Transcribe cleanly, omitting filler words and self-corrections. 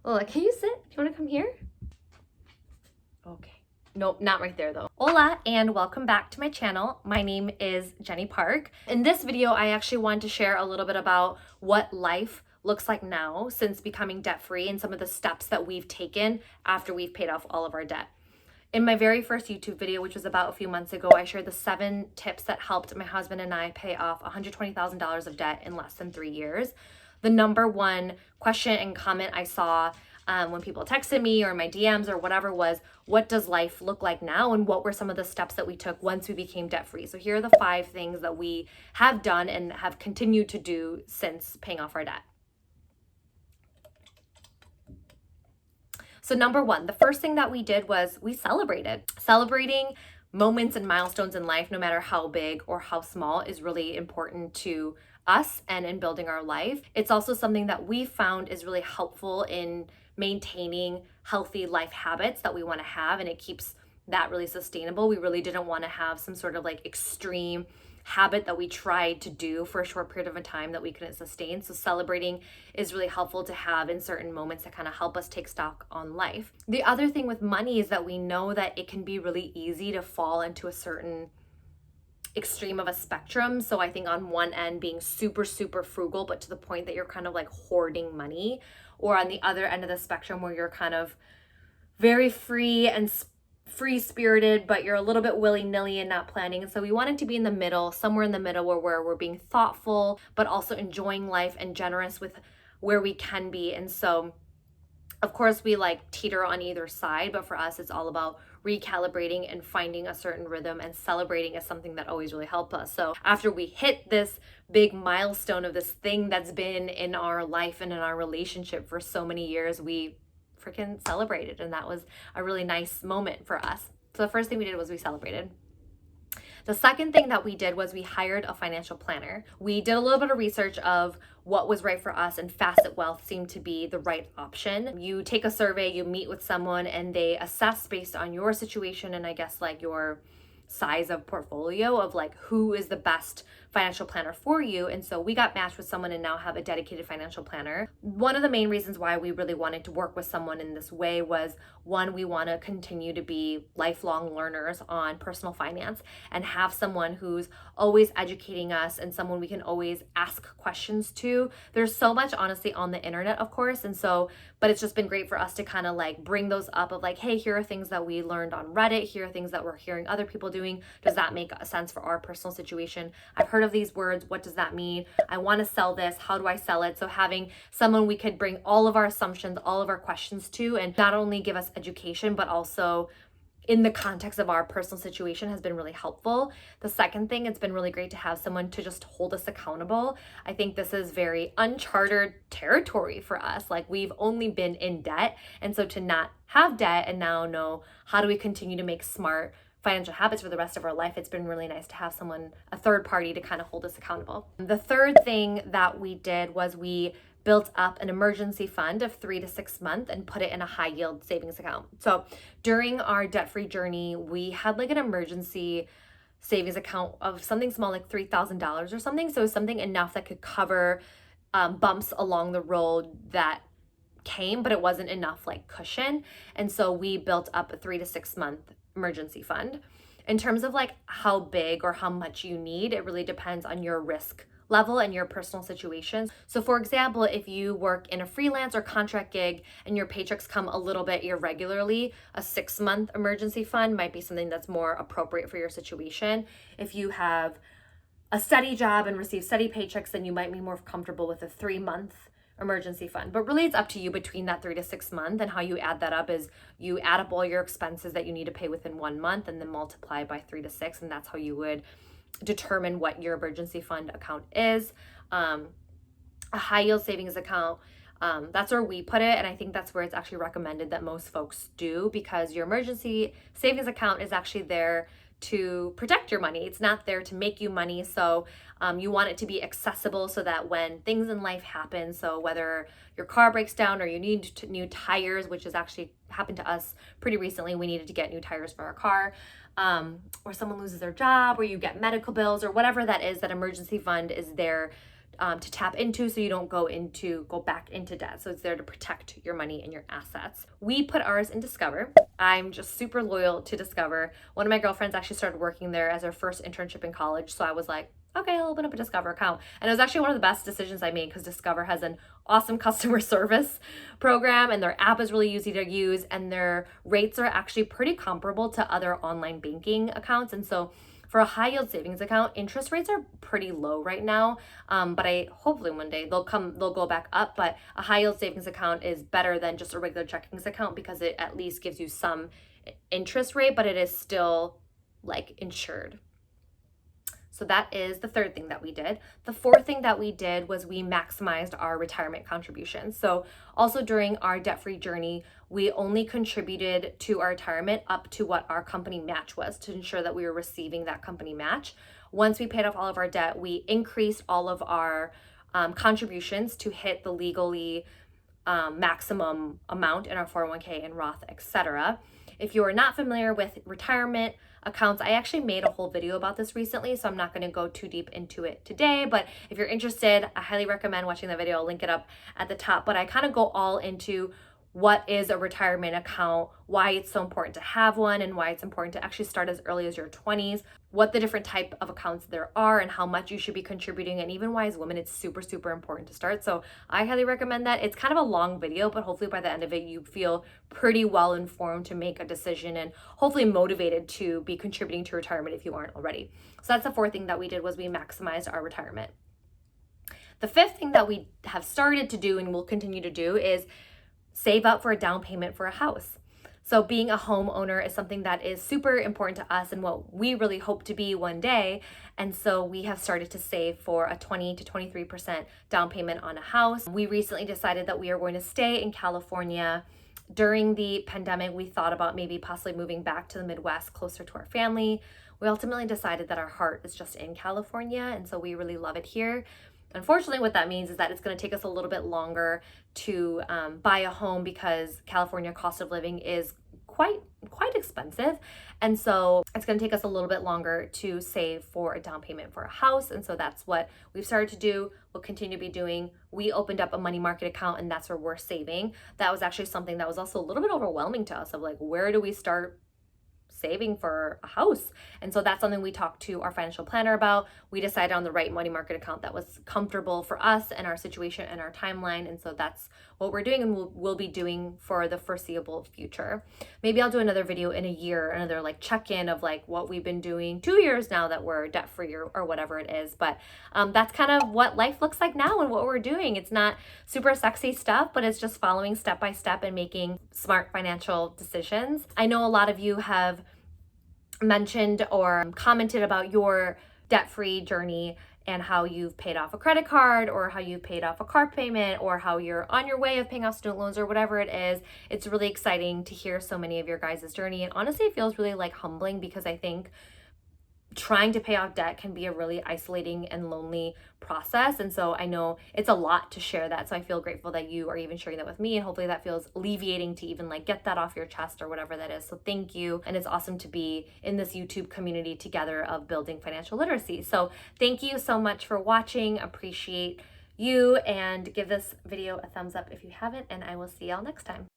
Lola, can you sit? Do you want to come here? Okay. Nope, not right there though. Hola, and welcome back to my channel. My name is Jenny Park. In this video, I actually wanted to share a little bit about what life looks like now since becoming debt-free and some of the steps that we've taken after we've paid off all of our debt. In my very first YouTube video, which was about a few months ago, I shared the 7 tips that helped my husband and I pay off $120,000 of debt in less than 3 years. The number one question and comment I saw when people texted me or my DMs or whatever was, what does life look like now? And what were some of the steps that we took once we became debt-free? So here are the 5 things that we have done and have continued to do since paying off our debt. So number 1, the first thing that we did was we celebrated. Celebrating moments and milestones in life, no matter how big or how small, is really important to us and in building our life. It's also something that we found is really helpful in maintaining healthy life habits that we want to have, and it keeps that really sustainable. We really didn't want to have some sort of like extreme habit that we tried to do for a short period of a time that we couldn't sustain. So celebrating is really helpful to have in certain moments that kind of help us take stock on life. The other thing with money is that we know that it can be really easy to fall into a certain extreme of a spectrum. So I think on one end being super frugal, but to the point that you're kind of like hoarding money, or on the other end of the spectrum where you're kind of very free and free-spirited, but you're a little bit willy-nilly and not planning. And so we wanted to be in the middle, somewhere in the middle where we're being thoughtful, but also enjoying life and generous with where we can be. And so of course we like teeter on either side, but for us, it's all about recalibrating and finding a certain rhythm, and celebrating is something that always really helped us. So after we hit this big milestone of this thing that's been in our life and in our relationship for so many years, we freaking celebrated, and that was a really nice moment for us. So the first thing we did was we celebrated. The second thing that we did was we hired a financial planner. We did a little bit of research of what was right for us, and Facet Wealth seemed to be the right option. You take a survey, you meet with someone, and they assess based on your situation and I guess like your size of portfolio of like who is the best financial planner for you. And so we got matched with someone and now have a dedicated financial planner. One of the main reasons why we really wanted to work with someone in this way was, one, we want to continue to be lifelong learners on personal finance and have someone who's always educating us and someone we can always ask questions to. There's so much honestly on the internet, of course, and so but it's just been great for us to kind of like bring those up of like, hey, here are things that we learned on Reddit, here are things that we're hearing other people doing. Does that make sense for our personal situation? I've heard of these words. What does that mean? I want to sell this. How do I sell it? So having someone we could bring all of our assumptions, all of our questions to, and not only give us education, but also in the context of our personal situation has been really helpful. The second thing, it's been really great to have someone to just hold us accountable. I think this is very uncharted territory for us. Like, we've only been in debt. And so to not have debt and now know how do we continue to make smart financial habits for the rest of our life, it's been really nice to have someone, a third party, to kind of hold us accountable. The third thing that we did was we built up an emergency fund of 3 to 6 months and put it in a high yield savings account. So during our debt-free journey, we had like an emergency savings account of something small, like $3,000 or something. So something enough that could cover bumps along the road that came, but it wasn't enough like cushion. And so we built up a 3 to 6 month emergency fund. In terms of like how big or how much you need, it really depends on your risk level and your personal situation. So for example, if you work in a freelance or contract gig and your paychecks come a little bit irregularly, a 6 month emergency fund might be something that's more appropriate for your situation. If you have a steady job and receive steady paychecks, then you might be more comfortable with a 3 month emergency fund. But really it's up to you between that 3 to 6 months, and how you add that up is you add up all your expenses that you need to pay within 1 month and then multiply by 3 to 6, and that's how you would determine what your emergency fund account is. A high yield savings account, that's where we put it, and I think that's where it's actually recommended that most folks do, because your emergency savings account is actually there to protect your money. It's not there to make you money. So you want it to be accessible so that when things in life happen, so whether your car breaks down or you need new tires, which has actually happened to us pretty recently, we needed to get new tires for our car, or someone loses their job, or you get medical bills, or whatever that is, that emergency fund is there to tap into, so you don't go back into debt. So it's there to protect your money and your assets. We put ours in Discover. I'm just super loyal to Discover. One of my girlfriends actually started working there as her first internship in college, so I was like, okay, I'll open up a Discover account. And it was actually one of the best decisions I made because Discover has an awesome customer service program, and their app is really easy to use, and their rates are actually pretty comparable to other online banking accounts. And so for a high yield savings account, interest rates are pretty low right now. But I hopefully one day they'll go back up. But a high yield savings account is better than just a regular checkings account because it at least gives you some interest rate, but it is still like insured. So that is the third thing that we did. The fourth thing that we did was we maximized our retirement contributions. So also during our debt-free journey, we only contributed to our retirement up to what our company match was to ensure that we were receiving that company match. Once we paid off all of our debt, we increased all of our contributions to hit the legally maximum amount in our 401k and Roth, etc. If you are not familiar with retirement accounts, I actually made a whole video about this recently, so I'm not going to go too deep into it today, but if you're interested, I highly recommend watching that video. I'll link it up at the top, but I kind of go all into what is a retirement account, why it's so important to have one, and why it's important to actually start as early as your 20s, what the different type of accounts there are, and how much you should be contributing, and even why as women it's super, super important to start. So I highly recommend that. It's kind of a long video, but hopefully by the end of it, you feel pretty well informed to make a decision and hopefully motivated to be contributing to retirement if you aren't already. So that's the fourth thing that we did, was we maximized our retirement. The fifth thing that we have started to do and will continue to do is save up for a down payment for a house. So being a homeowner is something that is super important to us and what we really hope to be one day. And so we have started to save for a 20 to 23% down payment on a house. We recently decided that we are going to stay in California. During the pandemic, we thought about maybe possibly moving back to the Midwest closer to our family. We ultimately decided that our heart is just in California, and so we really love it here. Unfortunately, what that means is that it's going to take us a little bit longer to buy a home because California cost of living is quite expensive. And so it's going to take us a little bit longer to save for a down payment for a house. And so that's what we've started to do. We'll continue to be doing. We opened up a money market account, and that's where we're saving. That was actually something that was also a little bit overwhelming to us, of like, where do we start saving for a house? And so that's something we talked to our financial planner about. We decided on the right money market account that was comfortable for us and our situation and our timeline. And so that's what we're doing, and we'll be doing for the foreseeable future. Maybe I'll do another video in a year, another like check-in of like what we've been doing 2 years now that we're debt-free or whatever it is. But that's kind of what life looks like now and what we're doing. It's not super sexy stuff, but it's just following step by step and making smart financial decisions. I know a lot of you have mentioned or commented about your debt-free journey and how you've paid off a credit card or how you've paid off a car payment or how you're on your way of paying off student loans or whatever it is. It's really exciting to hear so many of your guys' journey, and honestly it feels really like humbling because I think trying to pay off debt can be a really isolating and lonely process. And so I know it's a lot to share that. So I feel grateful that you are even sharing that with me, and hopefully that feels alleviating to even like get that off your chest or whatever that is. So thank you. And it's awesome to be in this YouTube community together of building financial literacy. So thank you so much for watching. Appreciate you, and give this video a thumbs up if you haven't, and I will see y'all next time.